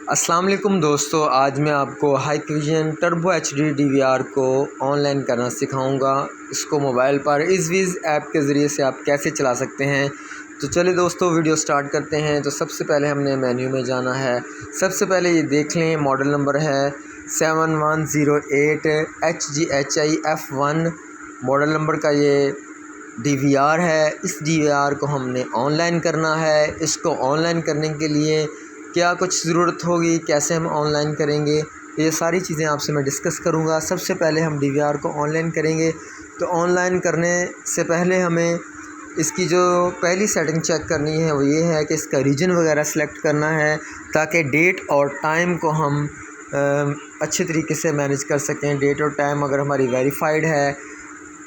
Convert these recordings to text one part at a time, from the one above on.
अस्सलाम वालेकुम दोस्तों, आज मैं आपको Hikvision टर्बो HD DVR को ऑनलाइन करना सिखाऊंगा। इसको मोबाइल पर इज़विज़ ऐप के ज़रिए से आप कैसे चला सकते हैं। तो चलिए दोस्तों वीडियो स्टार्ट करते हैं। तो सबसे पहले हमने मेन्यू में जाना है। सबसे पहले ये देख लें, मॉडल नंबर है 7108 HGHI F1 मॉडल नंबर का ये DVR है। इस DVR को हमने ऑनलाइन करना है। इसको ऑनलाइन करने के लिए क्या कुछ ज़रूरत होगी, कैसे हम ऑनलाइन करेंगे, ये सारी चीज़ें आपसे मैं डिस्कस करूँगा। सबसे पहले हम DVR को ऑनलाइन करेंगे। तो ऑनलाइन करने से पहले हमें इसकी जो पहली सेटिंग चेक करनी है वो ये है कि इसका रीजन वगैरह सेलेक्ट करना है, ताकि डेट और टाइम को हम अच्छे तरीके से मैनेज कर सकें। डेट और टाइम अगर हमारी वेरीफाइड है,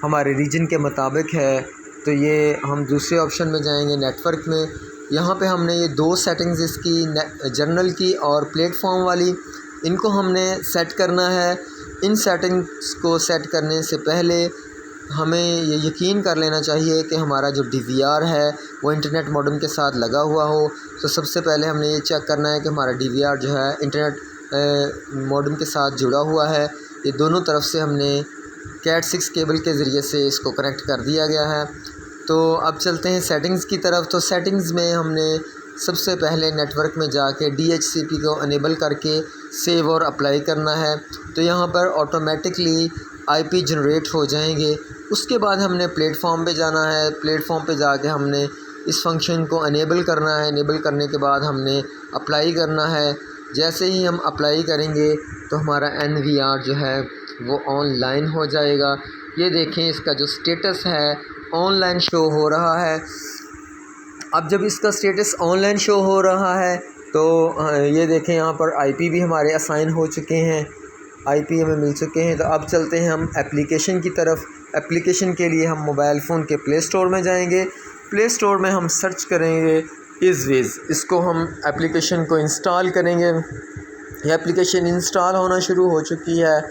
हमारे रीजन के मुताबिक है, तो ये हम दूसरे ऑप्शन में जाएंगे, नेटवर्क में। यहाँ पे हमने ये दो सेटिंग्स इसकी जनरल की और प्लेटफॉर्म वाली, इनको हमने सेट करना है। इन सेटिंग्स को सेट करने से पहले हमें ये यकीन कर लेना चाहिए कि हमारा जो DVR है वो इंटरनेट मॉडेम के साथ लगा हुआ हो। तो सबसे पहले हमने ये चेक करना है कि हमारा DVR जो है इंटरनेट मॉडेम के साथ जुड़ा हुआ है। ये दोनों तरफ से हमने Cat 6 केबल के ज़रिए से इसको कनेक्ट कर दिया गया है। तो अब चलते हैं सेटिंग्स की तरफ। तो सेटिंग्स में हमने सबसे पहले नेटवर्क में जाके DHCP को अनेबल करके सेव और अप्लाई करना है। तो यहाँ पर ऑटोमेटिकली IP जनरेट हो जाएंगे। उसके बाद हमने प्लेटफॉर्म पे जाना है। प्लेटफॉर्म पे जाके हमने इस फंक्शन को अनेबल करना है। अनेबल करने के बाद हमने अप्लाई करना है। जैसे ही हम अप्लाई करेंगे तो हमारा NVR जो है वो ऑनलाइन हो जाएगा। ये देखें, इसका जो स्टेटस है ऑनलाइन शो हो रहा है। अब जब इसका स्टेटस ऑनलाइन शो हो रहा है तो ये देखें, यहाँ पर IP भी हमारे असाइन हो चुके हैं, IP हमें मिल चुके हैं। तो अब चलते हैं हम एप्लीकेशन की तरफ। एप्लीकेशन के लिए हम मोबाइल फ़ोन के प्ले स्टोर में जाएंगे। प्ले स्टोर में हम सर्च करेंगे इज़विज़। इसको हम एप्लीकेशन को इंस्टॉल करेंगे। ये एप्लीकेशन इंस्टॉल होना शुरू हो चुकी है।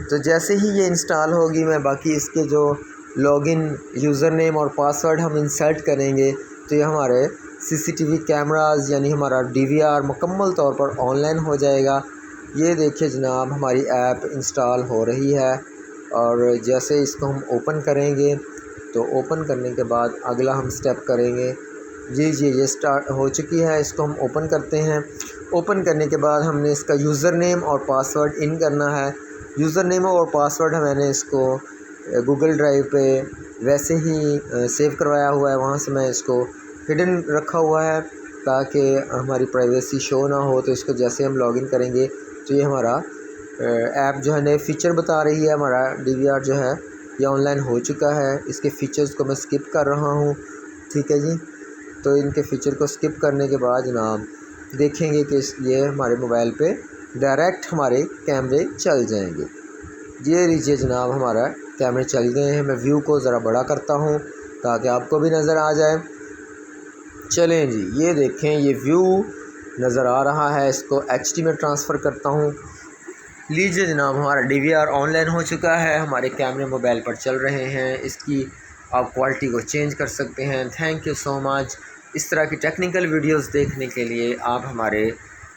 तो जैसे ही ये इंस्टॉल होगी, मैं बाकी इसके जो लॉगिन यूज़र नेम और पासवर्ड हम इंसर्ट करेंगे, तो ये हमारे CCTV कैमराज़ यानी हमारा DVR मुकम्मल तौर पर ऑनलाइन हो जाएगा। ये देखिए जनाब, हमारी ऐप इंस्टॉल हो रही है। और जैसे इसको हम ओपन करेंगे तो ओपन करने के बाद अगला हम स्टेप करेंगे। जी ये स्टार्ट हो चुकी है। इसको हम ओपन करते हैं। ओपन करने के बाद हमने इसका यूज़र नेम और पासवर्ड इन करना है। यूज़र नेम और पासवर्ड मैंने इसको गूगल ड्राइव पे वैसे ही सेव करवाया हुआ है, वहाँ से मैं इसको हिडन रखा हुआ है ताकि हमारी प्राइवेसी शो ना हो। तो इसको जैसे हम लॉगिन करेंगे तो ये हमारा ऐप जो है नए फ़ीचर बता रही है। हमारा DVR जो है ये ऑनलाइन हो चुका है। इसके फ़ीचर्स को मैं स्किप कर रहा हूँ, ठीक है जी। तो इनके फ़ीचर को स्किप करने के बाद जनाब देखेंगे कि ये हमारे मोबाइल पे डायरेक्ट हमारे कैमरे चल जाएंगे। ये लीजिए जनाब, हमारा कैमरे चल गए हैं। मैं व्यू को ज़रा बड़ा करता हूँ ताकि आपको भी नज़र आ जाए। चलें जी, ये देखें, ये व्यू नज़र आ रहा है। इसको HD में ट्रांसफ़र करता हूँ। लीजिए जनाब, हमारा DVR ऑनलाइन हो चुका है। हमारे कैमरे मोबाइल पर चल रहे हैं। इसकी आप क्वालिटी को चेंज कर सकते हैं। Thank you so much. इस तरह की टेक्निकल वीडियोस देखने के लिए आप हमारे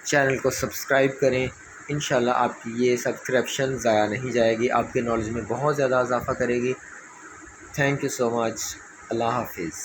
चैनल को सब्सक्राइब करें। इंशाल्लाह आपकी ये सब्सक्रिप्शन ज़ाया नहीं जाएगी, आपके नॉलेज में बहुत ज़्यादा इजाफ़ा करेगी। Thank you so much. अल्लाह हाफिज़।